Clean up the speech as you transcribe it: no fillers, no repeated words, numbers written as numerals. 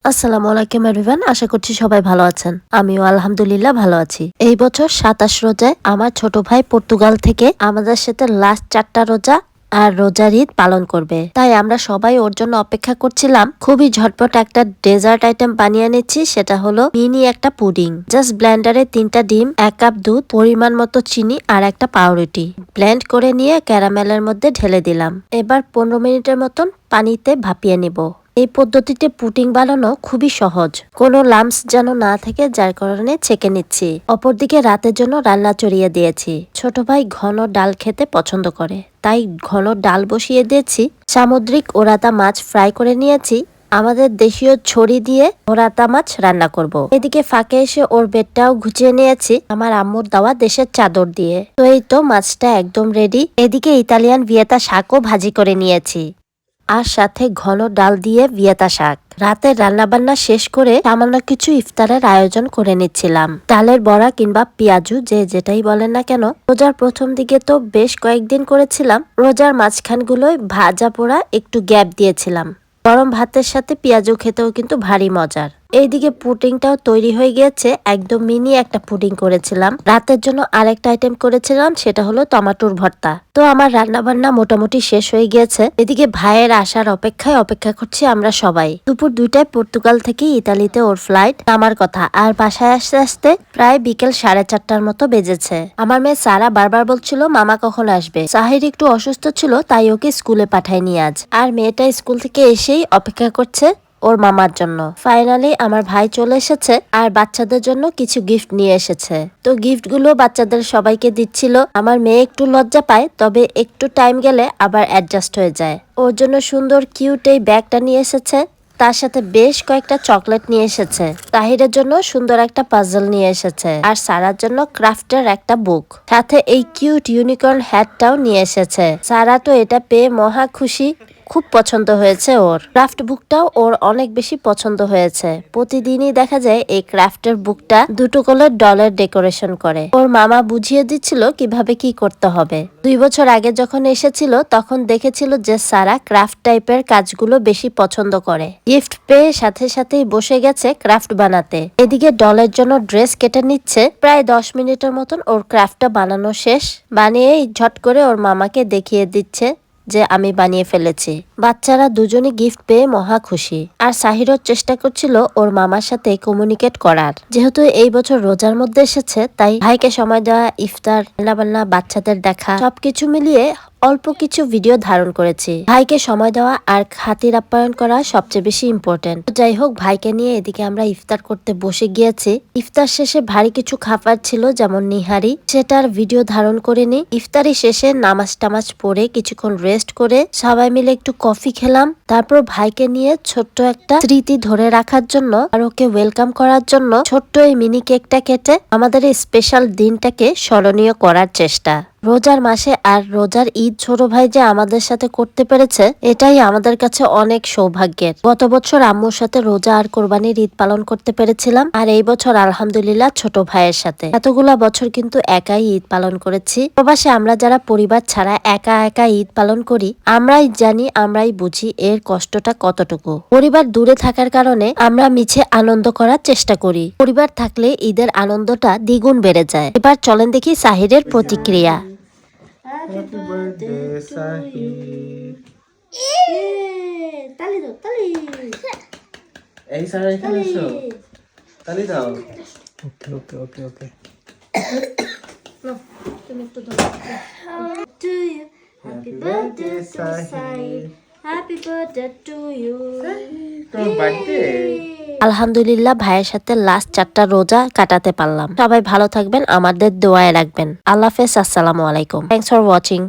আসসালামু আলাইকুম এভরিওয়ান, আশা করছি সবাই ভালো আছেন। আমিও আলহামদুলিল্লাহ ভালো আছি। এই বছর ২৭ রোজায় আমার ছোট ভাই পর্তুগাল থেকে আমাদের সাথে লাস্ট ৪টা রোজা আর রোজার ঈদ পালন করবে, তাই আমরা সবাই ওর জন্য অপেক্ষা করছিলাম। খুবই ঝটপট একটা ডেজার্ট আইটেম বানিয়ে নিচ্ছি, সেটা হলো মিনি একটা পুডিং। জাস্ট ব্লেন্ডারে ৩টা ডিম, ১ কাপ দুধ, পরিমাণ মতো চিনি আর একটা পাউরুটি ব্লেন্ড করে নিয়ে ক্যারামেলের মধ্যে ঢেলে দিলাম। এবার ১৫ মিনিটের মতন পানিতে ভাপিয়ে নিব। এই পদ্ধতিতে পুডিং বানানো খুবই সহজ, কোনো লাম্পস যেন না থাকে, যার কারণে ছেঁকে নিচ্ছি। অপরদিকে রাতের জন্য রান্না চড়িয়ে দিয়েছি। ছোট ভাই ঘন ডাল খেতে পছন্দ করে, তাই ঘন ডাল বসিয়ে দিয়েছি। সামুদ্রিক ওরাতা মাছ ফ্রাই করে নিয়েছি। আমাদের দেশীয় ছড়ি দিয়ে ওরাতা মাছ রান্না করব। এদিকে ফাঁকে এসে ওর বেডটাও ঘুচিয়ে নিয়েছি আমার আম্মুর দেওয়া দেশের চাদর দিয়ে। তো এই তো মাছটা একদম রেডি। এদিকে ইতালিয়ান ভিয়েতা শাকও ভাজি করে নিয়েছি, আর সাথে ঘন ডাল দিয়ে ভিয়েতা শাক। রাতে রান্নাবান্না শেষ করে সামান্য কিছু ইফতারের আয়োজন করে নিচ্ছিলাম। ডালের বড়া কিংবা পেঁয়াজু, যে যেটাই বলেন না কেন। রোজার প্রথম দিকে তো বেশ কয়েকদিন করেছিলাম। রোজার মাঝখানগুলোয় ভাজা পোড়া একটু গ্যাপ দিয়েছিলাম। গরম ভাতের সাথে পেঁয়াজু খেতেও কিন্তু ভারী মজার। এইদিকে পুডিংটাও তৈরি হয়ে গিয়েছে। একদম মিনি একটা পুডিং করেছিলাম। রাতের জন্য আরেকটা আইটেম করেছিলাম, সেটা হলো টমেটোর ভর্তা। তো আমার রান্না বান্না মোটামুটি শেষ হয়ে গিয়েছে। এদিকে ভাইয়ের আসার অপেক্ষা করছি আমরা সবাই। দুপুর ২টায় পর্তুগাল থেকে ইতালিতে ওর ফ্লাইট নামার কথা, আর বাসায় আসতে আসতে প্রায় বিকেল ৪:৩০টার মতো বেজেছে। আমার মেয়ে সারা বারবার বলছিল মামা কখন আসবে। সাহির একটু অসুস্থ ছিল, তাই ওকে স্কুলে পাঠায়নি আজ। আর মেয়েটা স্কুল থেকে এসেই অপেক্ষা করছে ওর মামার জন্য। ফাইনালি আমার ভাই চলে এসেছে, আর বাচ্চাদের জন্য কিছু গিফট নিয়ে এসেছে। তো গিফট গুলো বাচ্চাদের সবাইকে দিচ্ছিল। আমার মেয়ে একটু লজ্জা পায়, তবে একটু টাইম গেলে আবার অ্যাডজাস্ট হয়ে যায়। ওর জন্য সুন্দর কিউট এই ব্যাগটা নিয়ে এসেছে, তার সাথে বেশ কয়েকটা চকলেট নিয়ে এসেছে। তাহিরের জন্য সুন্দর একটা পাজল নিয়ে এসেছে, আর সারার জন্য ক্রাফটের একটা বুক, সাথে এই কিউট ইউনিকর্ন হ্যাটটাও নিয়ে এসেছে। সারা তো এটা পেয়ে মহা খুশি, খুব পছন্দ হয়েছে ওর। ক্রাফট বুকটাও ওর অনেক বেশি পছন্দ হয়েছে। প্রতিদিনই দেখা যায় এই ক্রাফটের বুকটা দুটো করে ডলের ডেকোরেশন করে। ওর মামা বুঝিয়ে দিচ্ছিল কিভাবে কি করতে হবে। ২ বছর আগে যখন এসেছিল তখন দেখেছিল যে সারা ক্রাফট টাইপের কাজগুলো বেশি পছন্দ করে। গিফট পেয়ে সাথে সাথেই বসে গেছে ক্রাফট বানাতে। এদিকে ডলের জন্য ড্রেস কেটে নিচ্ছে। প্রায় ১০ মিনিটের মতন ওর ক্রাফটটা বানানো শেষ। বানিয়েই ঝট করে ওর মামাকে দেখিয়ে দিচ্ছে যে আমি বানিয়ে ফেলেছি। বাচ্চারা দুজনই গিফট পেয়ে মহা খুশি। আর সাহিরও চেষ্টা করছিল ওর মামার সাথে কমিউনিকেট করার। যেহেতু এই বছর রোজার মধ্যে এসেছে, তাই ভাইকে সময় দেওয়া, ইফতার, রান্নাবান্না, বাচ্চাদের দেখা, সবকিছু মিলিয়ে অল্প কিছু ভিডিও ধারণ করেছি। ভাইকে সময় দেওয়া আর খাতির আপ্যায়ন করা সবচেয়ে বেশি ইম্পর্টেন্ট। যাই হোক, ভাইকে নিয়ে এদিকে আমরা ইফতার করতে বসে গিয়েছি। ইফতার শেষে ভারী কিছু খাবার ছিল, যেমন নিহারি, সেটার ভিডিও ধারণ করে নি। ইফতারি শেষে নামাজ টামাজ পড়ে কিছুক্ষণ রেস্ট করে সবাই মিলে একটু কফি খেলাম। তারপর ভাইকে নিয়ে ছোট্ট একটা স্মৃতি ধরে রাখার জন্য আর ওকে ওয়েলকাম করার জন্য ছোট্ট এই মিনি কেকটা কেটে আমাদের এই স্পেশাল দিনটাকে স্মরণীয় করার চেষ্টা। রোজার মাসে আর রোজার ঈদ ছোট ভাই যে আমাদের সাথে করতে পেরেছে, এটাই আমাদের কাছে অনেক সৌভাগ্যের। গত বছর আম্মুর সাথে রোজা আর কোরবানির ঈদ পালন করতে পেরেছিলাম, আর এই বছর আলহামদুলিল্লাহ ছোট ভাইয়ের সাথে। এতগুলা বছর কিন্তু একাই ঈদ পালন করেছি। প্রবাসে আমরা যারা পরিবার ছাড়া একা একা ঈদ পালন করি, আমরাই জানি, আমরাই বুঝি এর কষ্টটা কতটুকু। পরিবার দূরে থাকার কারণে আমরা মিছে আনন্দ করার চেষ্টা করি। পরিবার থাকলে ঈদের আনন্দটা দ্বিগুণ বেড়ে যায়। এবার চলেন দেখি সাহিরের প্রতিক্রিয়া। Happy birthday, Sahir. তালি দাও, তালি। এই স্যার এখানে এসো, তালি দাও। ওকে ওকে ওকে ওকে। তুমি একটু ধরো। To you, happy birthday to Sahir. Happy birthday to you. তোমার বার্থডে। আলহামদুলিল্লাহ ভাইয়ের সাথে লাস্ট 4টা রোজা কাটাতে পারলাম। সবাই ভালো থাকবেন, আমাদের দোয়ায় রাখবেন। আল্লাহ হাফেজ, আসসালামু আলাইকুম। Thanks for watching.